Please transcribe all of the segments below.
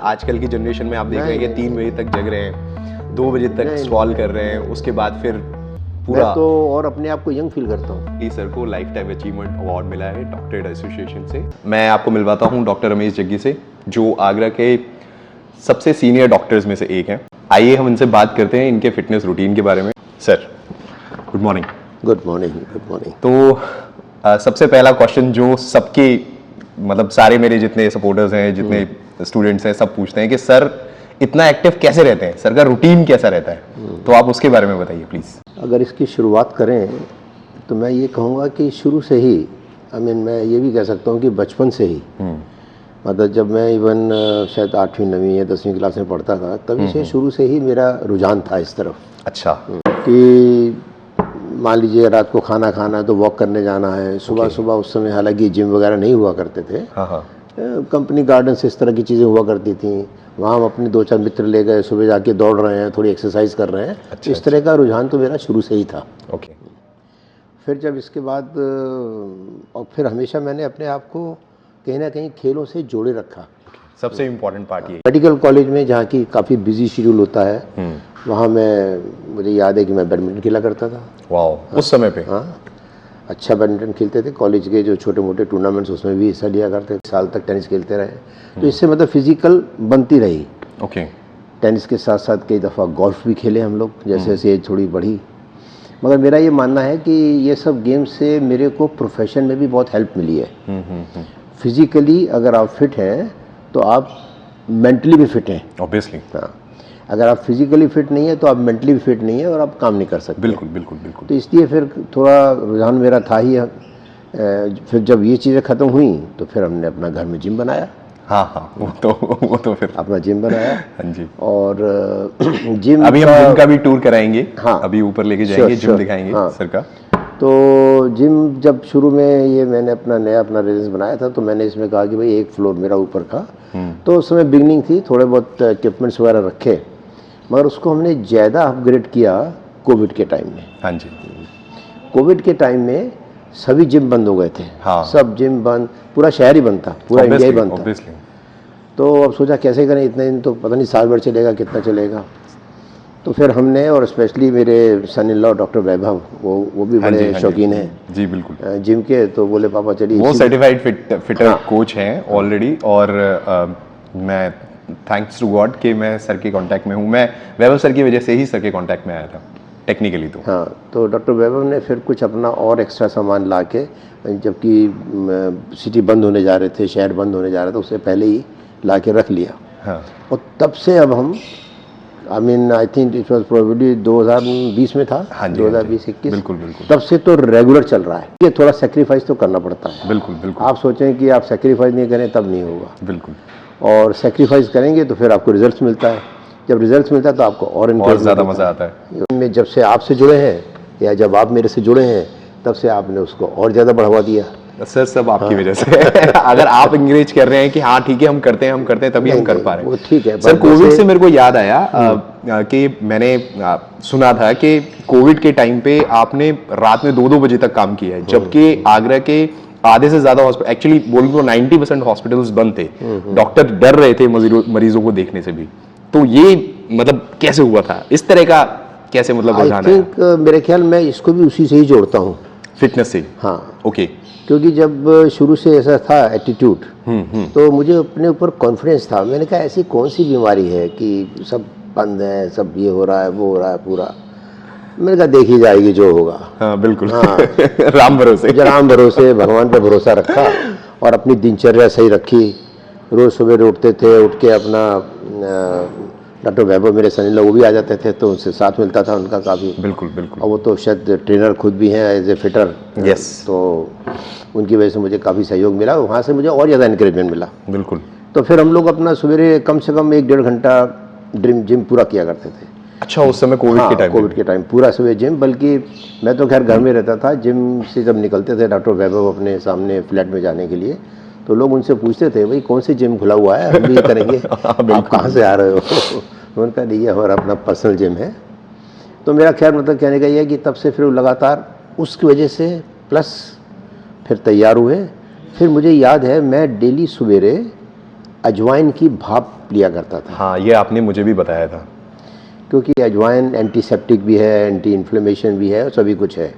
आजकल की जनरेशन में आप देख रहे हैं कि 3 बजे तक जग रहे हैं, 2 बजे तक सवाल कर रहे हैं, उसके बाद फिर पूरा। मैं तो और अपने आप को यंग फील करता हूँ। जी सर को लाइफ टाइम अचीवमेंट अवार्ड मिला है डॉक्टरेट एसोसिएशन से। मैं आपको मिलवाता हूँ डॉक्टर रमेश जग्गी से, जो आगरा के सबसे सीनियर डॉक्टर्स में से एक हैं। आइए हम इनसे बात करते हैं इनके फिटनेस रूटीन के बारे में। Sir good morning. Good morning. Good morning. तो सबसे पहला क्वेश्चन जो सबके मतलब सारे मेरे जितने सपोर्टर्स हैं, जितने स्टूडेंट्स हैं, सब पूछते हैं कि सर इतना एक्टिव कैसे रहते हैं, सर का रूटीन कैसा रहता है, तो आप उसके बारे में बताइए प्लीज़। अगर इसकी शुरुआत करें तो मैं ये कहूँगा कि शुरू से ही मैं ये भी कह सकता हूँ कि बचपन से ही, मतलब जब मैं इवन शायद 8वीं 9वीं या 10वीं क्लास में पढ़ता था तभी से शुरू से ही मेरा रुझान था इस तरफ। अच्छा। कि मान लीजिए रात को खाना खाना है तो वॉक करने जाना है, सुबह सुबह उस समय हालांकि जिम वगैरह नहीं हुआ करते थे, कंपनी गार्डन से इस तरह की चीज़ें हुआ करती थी, वहाँ हम अपने 2-4 मित्र ले गए, सुबह जाके दौड़ रहे हैं, थोड़ी एक्सरसाइज कर रहे हैं। अच्छा, इस तरह का रुझान तो मेरा शुरू से ही था। ओके। फिर जब इसके बाद और फिर हमेशा मैंने अपने आप को कहीं ना कहीं खेलों से जोड़े रखा। सबसे इम्पोर्टेंट पार्ट ये। मेडिकल कॉलेज में जहाँ की काफ़ी बिजी शेड्यूल होता है, वहाँ मुझे याद है कि मैं बैडमिंटन खेला करता था। वाह, उस समय पे? हाँ, अच्छा बैडमिंटन खेलते थे। कॉलेज के जो छोटे मोटे टूर्नामेंट्स उसमें भी हिस्सा लिया करते थे। साल तक टेनिस खेलते रहे, तो इससे मतलब फिजिकल बनती रही। ओके। टेनिस के साथ साथ कई दफ़ा गोल्फ भी खेले हम लोग, जैसे जैसे एज थोड़ी बढ़ी। मगर मेरा ये मानना है कि ये सब गेम से मेरे को प्रोफेशन में भी बहुत हेल्प मिली है। फिजिकली अगर आप फिट हैं तो आप मेंटली भी फिट हैं। ऑब्वियसली। हाँ, अगर आप फिजिकली फिट नहीं है तो आप मेंटली भी फिट नहीं है और आप काम नहीं कर सकते। बिल्कुल बिल्कुल बिल्कुल। तो इसलिए फिर थोड़ा रुझान मेरा था ही। फिर जब ये चीज़ें ख़त्म हुई तो फिर हमने अपना घर में जिम बनाया। हाँ, वो तो फिर अपना जिम बनाया। हाँ जी। और जिम अभी हम जिम का भी टूर कराएंगे। हाँ, अभी ऊपर लेके जाएंगे, जिम दिखाएंगे। हाँ, सर का। तो जिम जब शुरू में ये मैंने अपना रेजिडेंस बनाया था तो मैंने इसमें कहा कि भाई एक फ्लोर मेरा ऊपर का, तो उस समय बिगनिंग थी, थोड़े बहुत इक्विपमेंट्स वगैरह रखे, मगर उसको हमने ज़्यादा अपग्रेड किया कोविड के टाइम में। हाँ जी। कोविड के टाइम में सभी जिम बंद हो गए थे। हाँ। सब जिम बंद, पूरा शहर ही बंद था, पूरा इंडिया ही बंद था। तो अब सोचा कैसे करें, इतने दिन तो पता नहीं साल भर चलेगा कितना चलेगा। तो फिर हमने, और स्पेशली मेरे सन इन लॉ डॉक्टर वैभव, वो भी बड़े शौकीन हैं जी बिल्कुल जिम के, तो बोले पापा चलिए। वो सर्टिफाइड फिटर कोच हैं ऑलरेडी, और मैं थैंक्स टू गॉड कि मैं सर के कांटेक्ट में हूँ। मैं वैभव सर की वजह से ही सर के कांटेक्ट में आया था टेक्निकली। तो हाँ, तो डॉक्टर वैभव ने फिर कुछ अपना और एक्स्ट्रा सामान ला के, जबकि सिटी बंद होने जा रहे थे, शहर बंद होने जा रहा था, उससे पहले ही ला के रख लिया। हाँ। और तब से अब हम I think it was probably 2020 में था। हाँ जी, 2020-21 बिल्कुल बिल्कुल। तब से तो रेगुलर चल रहा है। ये थोड़ा सेक्रीफाइस तो करना पड़ता है। बिल्कुल बिल्कुल। आप सोचें कि आप सेक्रीफाइस नहीं करें तब नहीं होगा। बिल्कुल। और सेक्रीफाइस करेंगे तो फिर आपको रिजल्ट्स मिलता है। जब रिजल्ट्स मिलता है तो आपको और ज़्यादा मज़ा आता है। में जब से आपसे जुड़े हैं या जब आप मेरे से जुड़े हैं तब से आपने उसको और ज़्यादा बढ़ावा दिया। सर सब आपकी वजह से। अगर आप इंकरेज कर रहे हैं कि हाँ ठीक है हम करते हैं तभी हम कर पा रहे हैं। वो ठीक है। सर कोविड से मेरे को याद आया कि मैंने सुना था कि कोविड के टाइम पे आपने रात में 2-2 बजे तक काम किया है, जबकि आगरा के आधे से ज्यादा हॉस्पिटल, एक्चुअली बोलूं तो 90% हॉस्पिटल्स बंद थे, डॉक्टर डर रहे थे मरीजों को देखने से भी। तो ये मतलब कैसे हुआ था, इस तरह का कैसे मतलब रुझान है? आई थिंक मेरे ख्याल मैं इसको भी उसी से ही जोड़ता हूँ, फिटनेस से। हाँ, ओके। क्योंकि जब शुरू से ऐसा था एटीट्यूड, तो मुझे अपने ऊपर कॉन्फिडेंस था। मैंने कहा ऐसी कौन सी बीमारी है कि सब बंद है, सब ये हो रहा है वो हो रहा है पूरा। मैंने कहा देखी जाएगी जो होगा। हाँ बिल्कुल। हाँ राम भरोसे भगवान पे भरोसा रखा और अपनी दिनचर्या सही रखी। रोज़ सुबह उठते थे, उठ के अपना डॉक्टर वैभव मेरे सन इन लॉ वो भी आ जाते थे, तो उनसे साथ मिलता था उनका काफ़ी। बिल्कुल बिल्कुल। और वो तो शायद ट्रेनर खुद भी हैं एज ए फिटर। यस। तो उनकी वजह से मुझे काफ़ी सहयोग मिला, वहाँ से मुझे और ज़्यादा इनकरेजमेंट मिला। बिल्कुल। तो फिर हम लोग अपना सवेरे कम से कम 1-1.5 घंटा जिम पूरा किया करते थे। अच्छा, उस समय कोविड के टाइम पूरा सुबह जिम, बल्कि मैं तो खैर घर में रहता था। जिम से जब निकलते थे डॉक्टर वैभव अपने सामने फ्लैट में जाने के लिए, तो लोग उनसे पूछते थे भाई कौन सी जिम खुला हुआ है, हम भी करेंगे। आप कहाँ से आ रहे हो? उनका नहीं, हमारा अपना पर्सनल जिम है। तो मेरा ख्याल मतलब कहने का ये है कि तब से फिर लगातार उसकी वजह से प्लस फिर तैयार हुए। फिर मुझे याद है मैं डेली सवेरे अजवाइन की भाप लिया करता था, हाँ, ये आपने मुझे भी बताया था। क्योंकि अजवाइन एंटीसेप्टिक भी है, एंटी इन्फ्लेमेशन भी है और सभी कुछ है।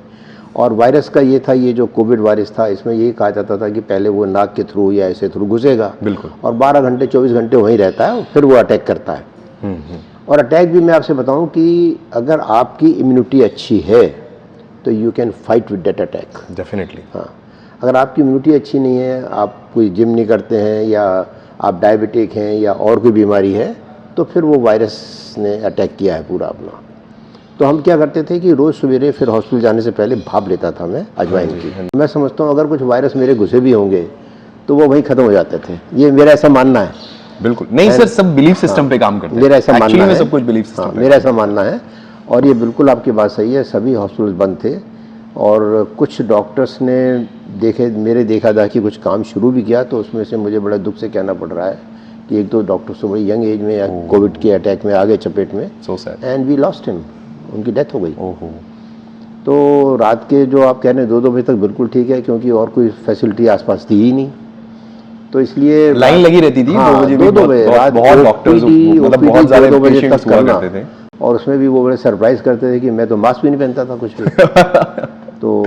और वायरस का ये था, ये जो कोविड वायरस था, इसमें यही कहा जाता था कि पहले वो नाक के थ्रू या ऐसे थ्रू घुसेगा, बिल्कुल, और 12 घंटे 24 घंटे वहीं रहता है, फिर वो अटैक करता है। और अटैक भी मैं आपसे बताऊं कि अगर आपकी इम्यूनिटी अच्छी है तो you can fight with that attack. Definitely. हाँ, अगर आपकी इम्यूनिटी अच्छी नहीं है, आप कोई जिम नहीं करते हैं, या आप डायबिटिक हैं, या और कोई बीमारी है, तो फिर वो वायरस ने अटैक किया है पूरा अपना। तो हम क्या करते थे कि रोज़ सवेरे फिर हॉस्पिटल जाने से पहले भाप लेता था मैं अजवाइन की। मैं समझता हूँ अगर कुछ वायरस मेरे घुसे भी होंगे तो वो वहीं ख़त्म हो जाते थे, ये मेरा ऐसा मानना है। बिल्कुल नहीं सर, सब बिलीफ सिस्टम पे काम करते हैं। मेरा ऐसा मानना है, सब कुछ बिलीफ सिस्टम पे। मेरा ऐसा मानना है, और ये बिल्कुल आपकी बात सही है। सभी हॉस्पिटल बंद थे, और कुछ डॉक्टर्स ने देखा था कि कुछ काम शुरू भी किया, तो उसमें से मुझे बड़ा दुख से कहना पड़ रहा है कि एक दो डॉक्टर्स तो बड़ी यंग एज में कोविड के अटैक में आ गए चपेट में, so sad, and we lost him, उनकी डेथ हो गई। ओहो। तो रात के जो आप कह रहे हैं 2-2 बजे तक बिल्कुल ठीक है, क्योंकि और कोई फैसिलिटी आसपास थी ही नहीं, तो इसलिए लाइन लगी रहती थी। हाँ, 2 बजे रात बहुत डॉक्टर्स, मतलब बहुत ज़्यादा 2 बजे पेशेंट्स तक हुआ करना, करते थे। और उसमें भी वो बड़े सरप्राइज करते थे कि मैं तो मास्क भी नहीं पहनता था कुछ भी। तो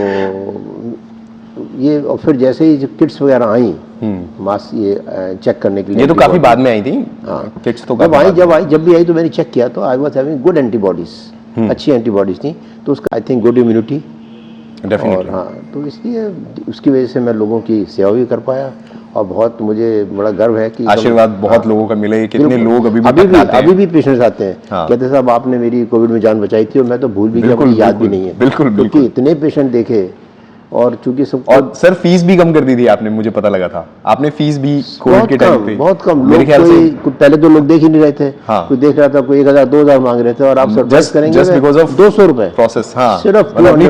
ये, और फिर जैसे ही जो किट्स वगैरह आई मास्क ये चेक करने के लिए, ये तो काफी बाद में आई थी। हाँ, किट्स तो जब भी आई तो मैंने चेक किया, तो I was having good antibodies, अच्छी एंटीबॉडीज थी, तो उसका आई थिंक गुड इम्यूनिटी। और हाँ, तो इसलिए उसकी वजह से मैं लोगों की सेवा भी कर पाया, और बहुत मुझे बड़ा गर्व है कि आशीर्वाद बहुत लोगों का मिला है। कितने लोग अभी भी पेशेंट्स आते हैं, कहते साहब आपने मेरी कोविड में जान बचाई थी, और मैं तो भूल भी गया, मुझे याद भी नहीं है। बिल्कुल, क्योंकि इतने पेशेंट देखे, और चूंकि सब, और सर फीस भी कम कर दी थी आपने, मुझे पता लगा था आपने फीस भी कोविड के टाइम पे बहुत कम। मेरे ख्याल से पहले तो लोग देख ही नहीं रहे थे, हाँ, कोई देख रहा था, कोई 1000-2000 मांग रहे थे, और आप सरप्राइज करेंगे जस्ट बिकॉज़ ऑफ 200 रुपए प्रोसेस। हाँ, सिर्फ अपनी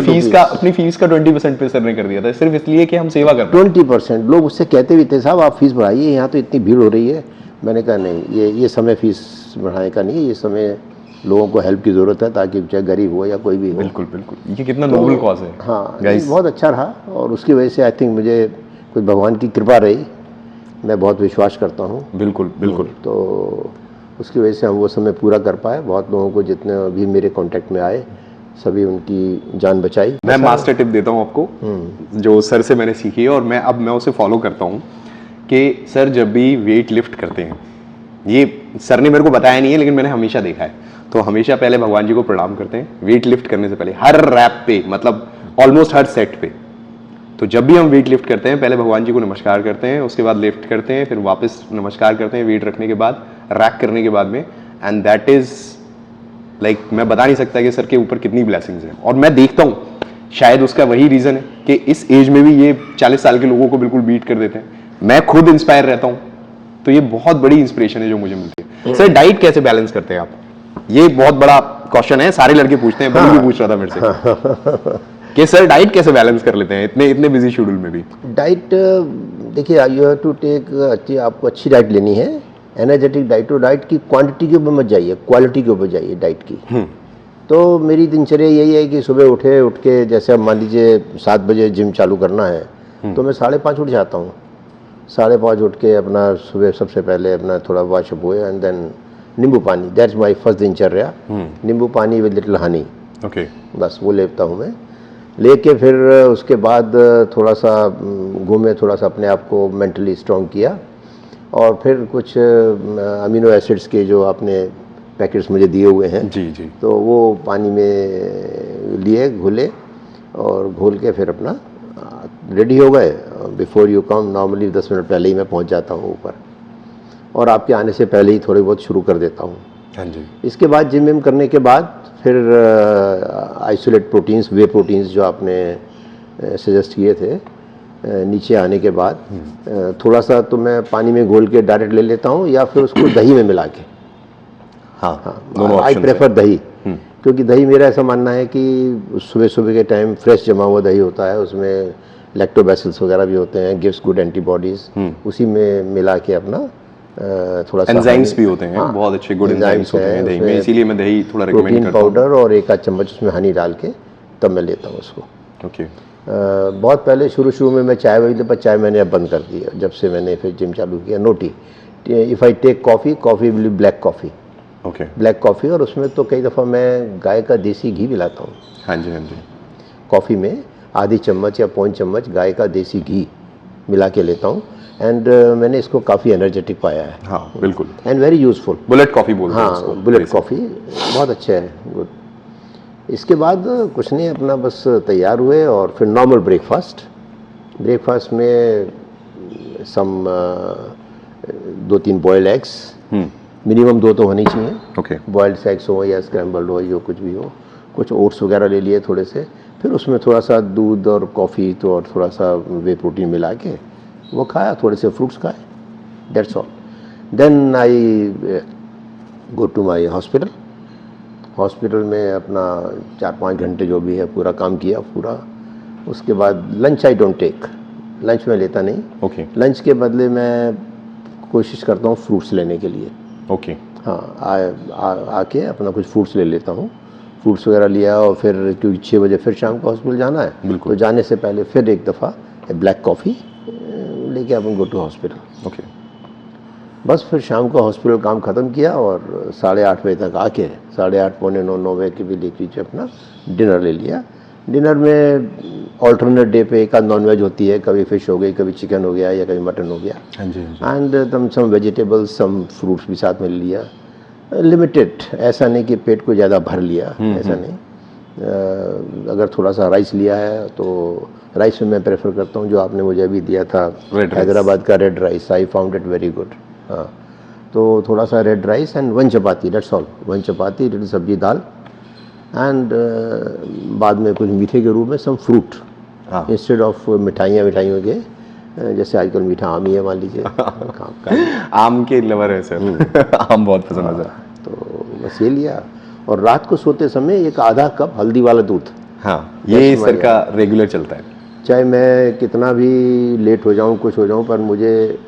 फीस का 20% पे सर ने कर दिया था, सिर्फ इसलिए कि हम सेवा कर रहे हैं। 20%। लोग उससे कहते भी थे साहब आप फीस बढ़ाइए, यहाँ तो इतनी भीड़ हो रही है। मैंने कहा नहीं, ये समय फीस बढ़ाने का नहीं है, ये समय लोगों को हेल्प की ज़रूरत है, ताकि चाहे गरीब हो या कोई भी हो। बिल्कुल बिल्कुल, ये कितना नोबल कॉज है। हाँ, बहुत अच्छा रहा, और उसकी वजह से आई थिंक मुझे कुछ भगवान की कृपा रही, मैं बहुत विश्वास करता हूँ। बिल्कुल बिल्कुल। तो उसकी वजह से हम वो समय पूरा कर पाए। बहुत लोगों को जितने भी मेरे कांटेक्ट में आए, सभी उनकी जान बचाई। मैं मास्टर टिप देता हूँ आपको, जो सर से मैंने सीखी है, और मैं उसे फॉलो करता हूँ, कि सर जब भी वेट लिफ्ट करते हैं, ये सर ने मेरे को बताया नहीं है लेकिन मैंने हमेशा देखा है, तो हमेशा पहले भगवान जी को प्रणाम करते हैं वेट लिफ्ट करने से पहले, हर रैप पे, मतलब ऑलमोस्ट हर सेट पे। तो जब भी हम वेट लिफ्ट करते हैं, पहले भगवान जी को नमस्कार करते हैं, उसके बाद लिफ्ट करते हैं, फिर वापस नमस्कार करते हैं वेट रखने के बाद, रैक करने के बाद में, एंड दैट इज लाइक, मैं बता नहीं सकता कि सर के ऊपर कितनी ब्लेसिंग्स हैं। और मैं देखता हूँ शायद उसका वही रीजन है कि इस एज में भी ये 40 साल के लोगों को बिल्कुल बीट कर देते हैं। मैं खुद इंस्पायर रहता हूँ, तो ये बहुत बड़ी इंस्पिरेशन है जो मुझे मिलती है। सर डाइट कैसे बैलेंस करते हैं आप? ये बहुत बड़ा क्वेश्चन है, सारे लड़के पूछते हैं, बल्कि भी पूछ रहा था मेरे से कि सर डाइट कैसे बैलेंस कर लेते हैं इतने बिजी शेड्यूल में भी? डाइट देखिए, यू हैव टू टेक, आपको अच्छी डाइट लेनी है, एनर्जेटिक डाइट। और डाइट की क्वांटिटी के ऊपर मत जाइए, क्वालिटी के ऊपर जाइए डाइट की। तो मेरी दिनचर्या यही है कि सुबह उठ के जैसे अब मान लीजिए 7 बजे जिम चालू करना है, तो मैं 5:30 उठ जाता हूँ। 5:30 उठ के अपना सुबह सबसे पहले अपना थोड़ा वॉशअप हुए, एंड देन नींबू पानी, दैट्स माय फर्स्ट दिनचर्या। नींबू पानी विद लिटिल हनी, ओके, बस वो लेता हूँ मैं। लेके फिर उसके बाद थोड़ा सा घूमे, थोड़ा सा अपने आप को मेंटली स्ट्रॉन्ग किया, और फिर कुछ अमीनो एसिड्स के जो आपने पैकेट्स मुझे दिए हुए हैं, जी जी, तो वो पानी में लिए, घुले, और घोल के फिर अपना रेडी हो गए। Before you come, normally 10 minute पहले ही मैं पहुंच जाता हूँ ऊपर, और आपके आने से पहले ही थोड़ी बहुत शुरू कर देता हूँ। हाँ जी। इसके बाद जिम विम करने के बाद फिर आइसोलेट प्रोटीन्स, वे प्रोटीन्स जो आपने सजेस्ट किए थे, नीचे आने के बाद थोड़ा सा तो मैं पानी में घोल के डायरेक्ट ले लेता हूँ, या फिर उसको दही में मिला के। हाँ, आई प्रेफर दही, क्योंकि दही मेरा ऐसा मानना है कि सुबह के टाइम फ्रेश जमा हुआ दही होता है, उसमें लैक्टोबैसिल्स वगैरह भी होते हैं, गिव्स गुड एंटीबॉडीज, उसी में मिला के अपना थोड़ा सा एंजाइम्स भी होते हैं, बहुत अच्छे गुड एंजाइम्स होते हैं दही में, इसीलिए मैं दही थोड़ा रिकमेंड प्रोटीन करता हूं। पाउडर और 1 आध चम्मच उसमें हनी डाल के तब मैं लेता हूँ उसको। ओके। बहुत पहले शुरू में मैं चाय वही, पर चाय मैंने अब बंद कर दिया जब से मैंने फिर जिम चालू किया। No tea, if I take coffee, coffee will be black coffee, okay. Black coffee, और उसमें तो कई दफ़ा मैं गाय का देसी घी मिलाता हूँ। हाँ जी, हाँ जी। कॉफ़ी में आधी चम्मच या पौन चम्मच गाय का देसी घी मिला के लेता हूँ, एंड मैंने इसको काफ़ी एनर्जेटिक पाया है हाँ, बिल्कुल। And very useful. Bullet coffee बोलते हैं उसको। हाँ, बुलेट बेसिक। कॉफ़ी बहुत अच्छा है, गुड। इसके बाद कुछ नहीं, अपना बस तैयार हुए और फिर नॉर्मल ब्रेकफास्ट। ब्रेकफास्ट में सम 2-3 बॉयल्ड एग्स, मिनिमम 2 तो होनी चाहिए। ओके। बॉयल्ड एग्स हो या स्क्रैम्बल्ड हो, जो कुछ भी हो। कुछ ओट्स वगैरह ले लिए थोड़े से, फिर उसमें थोड़ा सा दूध और कॉफ़ी तो और थोड़ा सा वे प्रोटीन मिला के वो खाया, थोड़े से फ्रूट्स खाए, that's all. Then I go to my hospital. Hospital में अपना 4-5 घंटे जो भी है पूरा काम किया पूरा। उसके बाद lunch I don't take, lunch में लेता नहीं। ओके। लंच के बदले मैं कोशिश करता हूँ फ्रूट्स लेने के लिए। ओके। हाँ, आके अपना कुछ फ्रूट्स ले लेता हूँ। फ्रूट्स वगैरह लिया, और फिर क्योंकि 6 बजे फिर शाम को हॉस्पिटल जाना है, बिल्कुल। तो जाने से पहले फिर एक दफ़ा ब्लैक कॉफ़ी लेके अपन गो टू हॉस्पिटल। ओके। बस फिर शाम को हॉस्पिटल काम ख़त्म किया, और 8:30 बजे तक आके 8:30 पौने 9 बजे के भी बीच अपना डिनर ले लिया। डिनर में ऑल्टरनेट डे पे एक आध नॉनवेज होती है, कभी फिश हो गई, कभी चिकन हो गया, या कभी मटन हो गया, हाँ जी, हाँ जी। And some vegetables, some fruits भी साथ में ले लिया। लिमिटेड, ऐसा नहीं कि पेट को ज़्यादा भर लिया, ऐसा नहीं। अगर थोड़ा सा राइस लिया है तो राइस में मैं प्रेफर करता हूँ जो आपने मुझे अभी दिया था, Red rice। हैदराबाद का red rice, I found it very good. हाँ, तो थोड़ा सा red rice and 1 chapati, that's all. 1 chapati, little सब्जी दाल, एंड बाद में कुछ मीठे के रूप में सम फ्रूट, हाँ। इंस्टेड ऑफ मिठाइयों के, जैसे आजकल मीठा आम ही है मान लीजिए। आम के लवर है सर। आम बहुत पसंद है सर। तो बस ये लिया, और रात को सोते समय एक आधा कप हल्दी वाला दूध। हाँ, ये सर का रेगुलर चलता है। चाहे मैं कितना भी लेट हो जाऊं, कुछ हो जाऊं, पर मुझे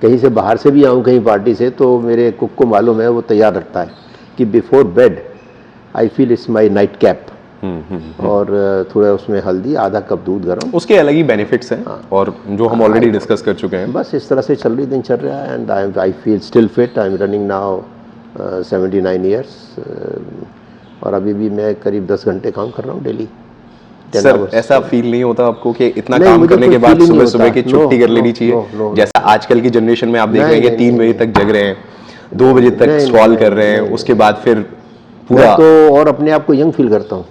कहीं से बाहर से भी आऊं कहीं पार्टी से, तो मेरे कुक को मालूम है, वो तैयार रखता है कि before bed I feel it's my night cap. और थोड़ा उसमें हल्दी, आधा कप दूध गर्म, उसके अलग ही बेनिफिट्स हैं, और जो हम ऑलरेडी डिस्कस कर चुके हैं। बस इस तरह से चल रही दिनचर्या, and I feel still fit. I am running now 79 years, और अभी भी मैं करीब 10 घंटे काम कर रहा हूँ डेली। सर, ऐसा फील नहीं होता आपको कि इतना नहीं, काम मुझे करने कोई के बाद फील ही नहीं सुबह सुबह होता। की छुट्टी कर लेनी नो, चाहिए? जैसा आजकल की जनरेशन में आप देख रहे हैं कि नहीं, 3 बजे तक जग रहे हैं, 2 बजे तक नहीं, स्क्रॉल नहीं, कर रहे हैं, नहीं, उसके बाद फिर मैं पूरा तो और अपने आप को यंग फील करता हूँ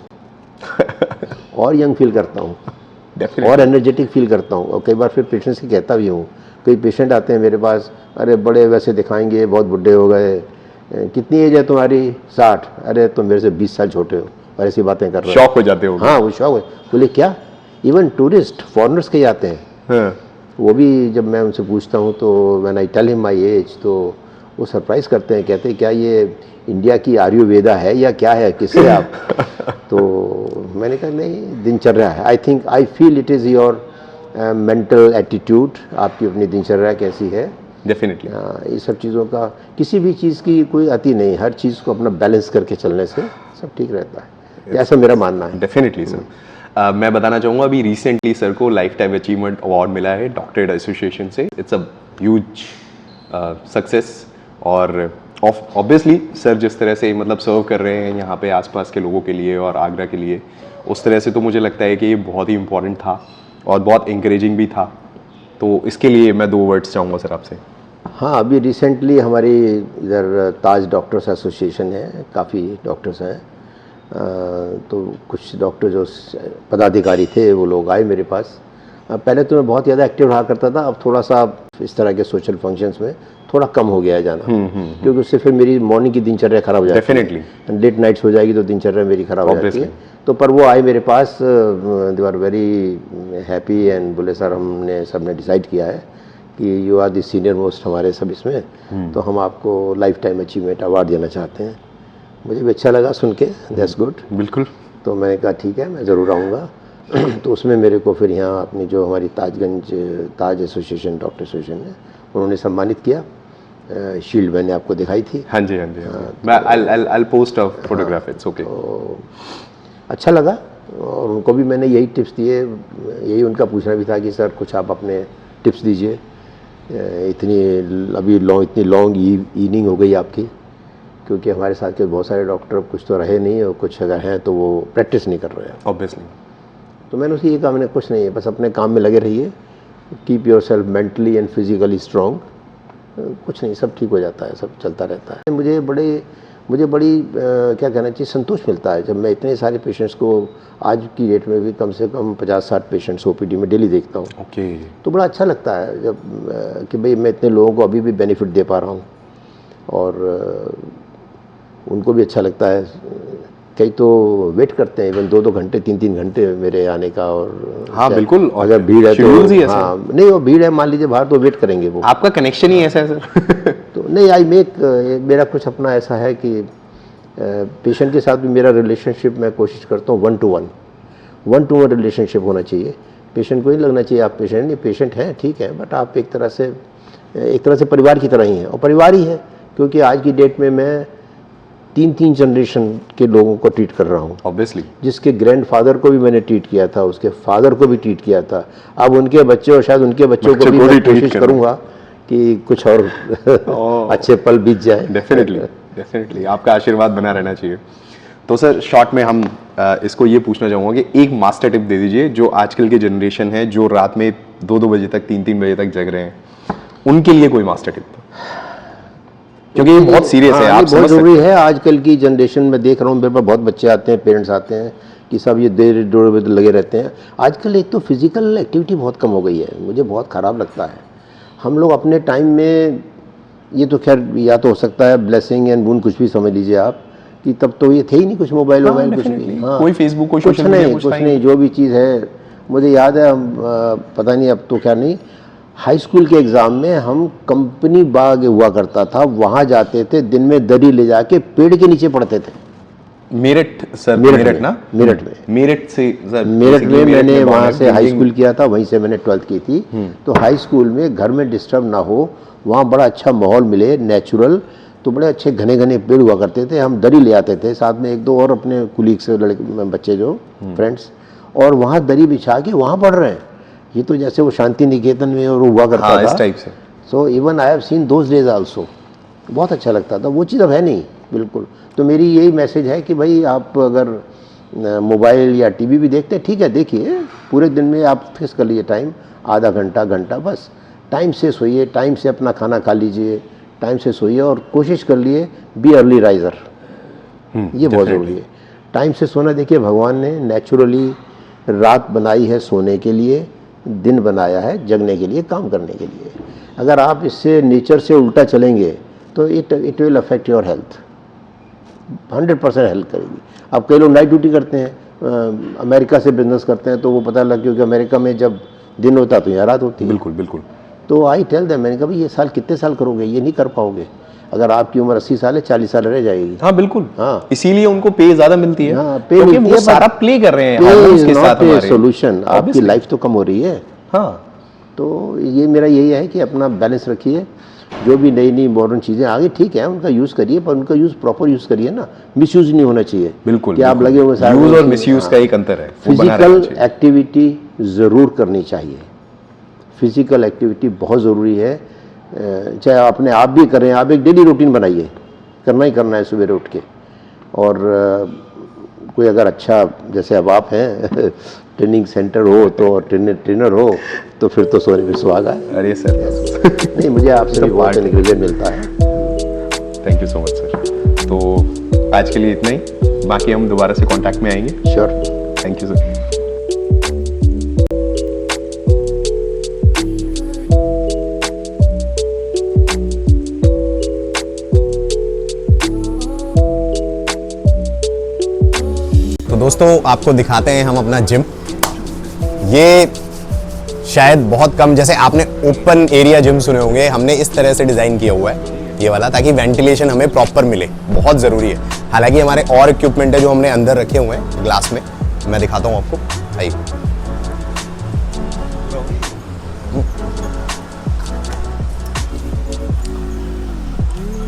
और यंग फील करता हूँ, और एनर्जेटिक फील करता हूँ। और कई बार फिर पेशेंट्स की कहता भी हूँ, कई पेशेंट आते हैं मेरे पास, अरे बड़े वैसे दिखाएंगे, बहुत बुढ़े हो गए, कितनी एज है तुम्हारी? 60। अरे तुम मेरे से 20 साल छोटे हो, और ऐसी बातें कर रहे हो। शॉक हो जाते हो। हाँ, वो शौक है। बोले क्या? इवन टूरिस्ट, फॉरेनर्स कहीं आते हैं, हाँ। वो भी जब मैं उनसे पूछता हूँ तो when I tell him my age, तो वो सरप्राइज करते हैं, कहते हैं क्या ये इंडिया की आयुर्वेदा है या क्या है, किससे आप? तो मैंने कहा नहीं, दिनचर्या है। I think, I feel it is your mental attitude, आपकी अपनी दिनचर्या कैसी है। डेफिनेटली। ये सब चीज़ों का, किसी भी चीज़ की कोई अति नहीं, हर चीज़ को अपना बैलेंस करके चलने से सब ठीक रहता है, ऐसा मेरा मानना है। Definitely sir. मैं बताना चाहूँगा, अभी रिसेंटली सर को लाइफ टाइम अचीवमेंट अवार्ड मिला है डॉक्टरेट एसोसिएशन से। इट्स अ ह्यूज सक्सेस, और ऑब्वियसली सर जिस तरह से मतलब सर्व कर रहे हैं यहाँ पे आसपास के लोगों के लिए और आगरा के लिए, उस तरह से तो मुझे लगता है कि ये बहुत ही इम्पोर्टेंट था और बहुत इंकरेजिंग भी था। तो इसके लिए मैं 2 वर्ड्स चाहूँगा सर आपसे। हाँ, अभी रिसेंटली हमारी इधर ताज डॉक्टर्स एसोसिएशन है, काफ़ी डॉक्टर्स हैं, तो कुछ डॉक्टर जो पदाधिकारी थे वो लोग आए मेरे पास। पहले तो मैं बहुत ज़्यादा एक्टिव रहा करता था, अब थोड़ा सा इस तरह के सोशल फंक्शंस में थोड़ा कम हो गया है जाना, क्योंकि उससे फिर मेरी मॉर्निंग की दिनचर्या खराब हो जाती है। डेफिनेटली। लेट नाइट्स हो जाएगी तो दिनचर्या मेरी खराब हो जाती है। तो पर वो आए मेरे पास, they are very happy, and बोले सर हमने सबने डिसाइड किया है कि you are the senior most हमारे सब इसमें, तो हम आपको लाइफ टाइम अचीवमेंट अवार्ड देना चाहते हैं। मुझे भी अच्छा लगा सुन के, दैट्स गुड। बिल्कुल। तो मैंने कहा ठीक है, मैं ज़रूर आऊँगा। तो उसमें मेरे को फिर यहाँ अपनी जो हमारी ताज एसोसिएशन, डॉक्टर एसोसिएशन है, उन्होंने सम्मानित किया। शील्ड मैंने आपको दिखाई थी। हाँ जी, हाँ जी। मैं I'll post a photograph, it's okay। तो अच्छा लगा, और उनको भी मैंने यही टिप्स दिए, यही उनका पूछना भी था कि सर कुछ आप अपने टिप्स दीजिए। इतनी इतनी लॉन्ग इवनिंग हो गई आपकी, क्योंकि हमारे साथ के बहुत सारे डॉक्टर कुछ तो रहे नहीं और कुछ अगर हैं तो वो प्रैक्टिस नहीं कर रहे हैं ऑब्वियसली। तो मैंने उसकी ये कहा, मैंने कुछ नहीं है, बस अपने काम में लगे रहिए, keep your self mentally and physically strong, कुछ नहीं, सब ठीक हो जाता है, सब चलता रहता है। मुझे बड़ी क्या कहना चाहिए, संतोष मिलता है जब मैं इतने सारे पेशेंट्स को आज की डेट में भी कम से कम 50-60 पेशेंट्स ओपीडी में डेली देखता हूँ। ओके। तो बड़ा अच्छा लगता है जब कि भाई मैं इतने लोगों को अभी भी बेनिफिट दे पा रहा हूँ और उनको भी अच्छा लगता है। कई तो वेट करते हैं इवन 2-2 घंटे 3-3 घंटे मेरे आने का। और हाँ बिल्कुल, अगर भीड़ है शेड्यूल्स ही तो ऐसे। हाँ, नहीं वो भीड़ है मान लीजिए बाहर, तो वेट करेंगे वो। आपका कनेक्शन ही ऐसा है सर। तो नहीं, मेरा कुछ अपना ऐसा है कि पेशेंट के साथ भी मेरा रिलेशनशिप मैं कोशिश करता हूँ 1-to-1 रिलेशनशिप होना चाहिए। पेशेंट को ही लगना चाहिए आप पेशेंट नहीं, पेशेंट हैं ठीक है, बट आप एक तरह से परिवार की तरह ही हैं, और परिवार ही है, क्योंकि आज की डेट में मैं 3 जनरेशन के लोगों को ट्रीट कर रहा हूँ। ऑब्वियसली। जिसके ग्रैंडफादर को भी मैंने ट्रीट किया था, उसके फादर को भी ट्रीट किया था, अब उनके बच्चे और शायद उनके बच्चों को भी मैं कोशिश करूँगा कि कुछ और अच्छे पल बीत जाए। डेफिनेटली आपका आशीर्वाद बना रहना चाहिए। तो सर शॉर्ट में हम इसको ये पूछना चाहूँगा कि एक मास्टर टिप दे दीजिए जो आजकल के जनरेशन है जो रात में 2-2 बजे तक 3-3 बजे तक जग रहे हैं, उनके लिए कोई मास्टर टिप, क्योंकि ये बहुत सीरियस है। आप बहुत जरूरी है। आजकल की जनरेशन में देख रहा हूँ, मेरे पास बहुत बच्चे आते हैं, पेरेंट्स आते हैं कि सब ये देर लगे रहते हैं। आजकल एक तो फिजिकल एक्टिविटी बहुत कम हो गई है, मुझे बहुत ख़राब लगता है। हम लोग अपने टाइम में, ये तो खैर या तो हो सकता है ब्लेसिंग एंड बून, कुछ भी समझ लीजिए आप, कि तब तो ये थे ही नहीं कुछ मोबाइल कुछ भी। हाँ, कोई फेसबुक, कोई कुछ सोशल मीडिया, कुछ नहीं, जो भी चीज़ है। मुझे याद है, पता नहीं अब तो क्या नहीं, हाई स्कूल के एग्ज़ाम में हम कंपनी बाग हुआ करता था, वहाँ जाते थे, दिन में दरी ले जाके पेड़ के नीचे पढ़ते थे। मेरठ सर, मेरठ ना, मेरठ में मेरठ में मैंने वहाँ से हाई स्कूल किया था, वहीं से मैंने 12th की थी। तो हाई स्कूल में घर में डिस्टर्ब ना हो, वहाँ बड़ा अच्छा माहौल मिले नेचुरल, तो बड़े अच्छे घने घने पेड़ हुआ करते थे। हम दरी ले आते थे, साथ में 1-2 और अपने कुलीग्स बच्चे जो फ्रेंड्स, और वहाँ दरी बिछा के वहाँ पढ़ रहे हैं। ये तो जैसे वो शांति निकेतन में और हुआ करता था, इस टाइप से। So even I have seen those days also, बहुत अच्छा लगता था। वो चीज़ अब है नहीं बिल्कुल। तो मेरी यही मैसेज है कि भाई आप अगर मोबाइल या टीवी भी देखते हैं, ठीक है देखिए, पूरे दिन में आप फिक्स कर लीजिए टाइम, आधा घंटा बस। टाइम से सोइए, टाइम से अपना खाना खा लीजिए, टाइम से सोइए, और कोशिश कर लिए बी अर्ली राइजर, ये बहुत ज़रूरी है। टाइम से सोना, देखिए भगवान ने नेचुरली रात बनाई है सोने के लिए, दिन बनाया है जगने के लिए, काम करने के लिए। अगर आप इससे नेचर से उल्टा चलेंगे तो it will affect your health, 100% help करेगी। अब कई लोग नाइट ड्यूटी करते हैं, अमेरिका से बिजनेस करते हैं, तो वो पता लग, क्योंकि अमेरिका में जब दिन होता तो यहाँ रात होती है। बिल्कुल। तो आई टेल देम, मैंने कहा भाई ये साल कितने साल करोगे, ये नहीं कर पाओगे। अगर आपकी उम्र 80 साल है, 40 साल रह जाएगी। हाँ बिल्कुल, हाँ, इसीलिए उनको पे ज्यादा मिलती है। हाँ, पे क्योंकि मिलती वो है, सारा प्ले कर रहे हैं हार्मोन्स के साथ हमारे। सोल्यूशन, आपकी लाइफ तो कम हो रही है। हाँ, तो ये मेरा यही है कि अपना बैलेंस रखिए। जो भी नई मॉडर्न चीज़ें आ गई, ठीक है उनका यूज़ करिए, पर उनका यूज़ प्रॉपर यूज़ करिए ना, मिसयूज नहीं होना चाहिए। बिल्कुल, कि आप लगे हुए सारे यूज और मिसयूज का एक अंतर है। फिजिकल एक्टिविटी ज़रूर करनी चाहिए, फिजिकल एक्टिविटी बहुत ज़रूरी है। चाहे अपने आप भी करें, आप एक डेली रूटीन बनाइए, करना ही करना है सुबह उठ के। और कोई अगर अच्छा, जैसे अब आप हैं ट्रेनिंग सेंटर हो तो, ट्रेनर हो तो फिर तो सोने में सुहागा है। अरे सर नहीं, मुझे आपसे भी बहुत एनकरेजमेंट मिलता है। Thank you so much sir. तो आज के लिए इतना ही, बाकी हम दोबारा से कांटेक्ट में आएंगे। Sure, thank you sir. तो दोस्तों आपको दिखाते हैं हम अपना जिम। ये शायद बहुत कम, जैसे आपने ओपन एरिया जिम सुने होंगे, हमने इस तरह से डिज़ाइन किया हुआ है ये वाला, ताकि वेंटिलेशन हमें प्रॉपर मिले, बहुत ज़रूरी है। हालांकि हमारे और इक्विपमेंट है जो हमने अंदर रखे हुए हैं ग्लास में, मैं दिखाता हूँ आपको। आइए,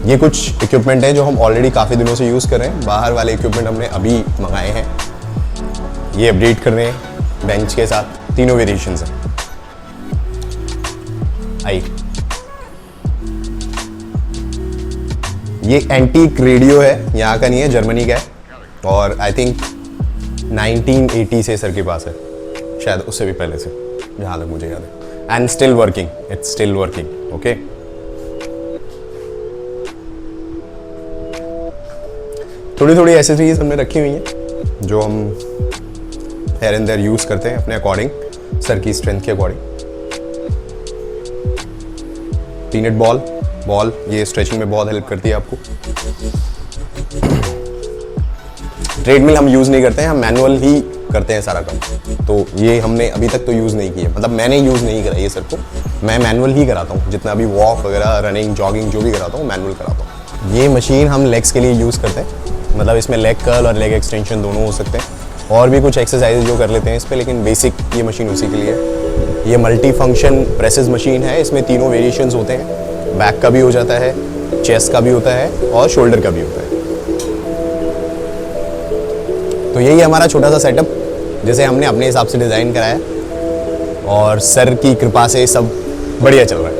ये कुछ इक्विपमेंट है जो हम ऑलरेडी काफ़ी दिनों से यूज़ कर रहे हैं। बाहर वाले इक्विपमेंट हमने अभी मंगाए हैं, ये अपडेट कर रहे हैं बेंच के साथ। तीनों वेरिएशंस हैं। आइए, ये एंटीक रेडियो है, यहाँ का नहीं है, जर्मनी का है और आई थिंक 1980 से सर के पास है, शायद उससे भी पहले से, जहाँ तक मुझे याद है। And still working, it's still working. Okay, थोड़ी थोड़ी एसेसरीज हमने रखी हुई हैं जो हम हेयर एंड देयर यूज़ करते हैं अपने अकॉर्डिंग, सर की स्ट्रेंथ के अकॉर्डिंग। पीनट बॉल ये स्ट्रेचिंग में बहुत हेल्प करती है आपको। ट्रेडमिल हम यूज़ नहीं करते हैं, हम मैनुअल ही करते हैं सारा काम। तो ये हमने अभी तक तो यूज़ नहीं किया, मतलब मैंने यूज़ नहीं करा ये सर को, मैं मैनुअल ही कराता हूँ। जितना भी वॉक वगैरह, रनिंग, जॉगिंग जो भी कराता हूँ मैनुअल कराता हूँ। ये मशीन हम लेग्स के लिए यूज़ करते हैं, मतलब इसमें लेग कर्ल और लेग एक्सटेंशन दोनों हो सकते हैं, और भी कुछ एक्सरसाइज जो कर लेते हैं इस पर, लेकिन बेसिक ये मशीन उसी के लिए है। ये मल्टी फंक्शन प्रेसेस मशीन है, इसमें तीनों वेरिएशंस होते हैं, बैक का भी हो जाता है, चेस्ट का भी होता है और शोल्डर का भी होता है। तो यही हमारा छोटा सा सेटअप जैसे हमने अपने हिसाब से डिज़ाइन कराया और सर की कृपा से सब बढ़िया चल रहा है।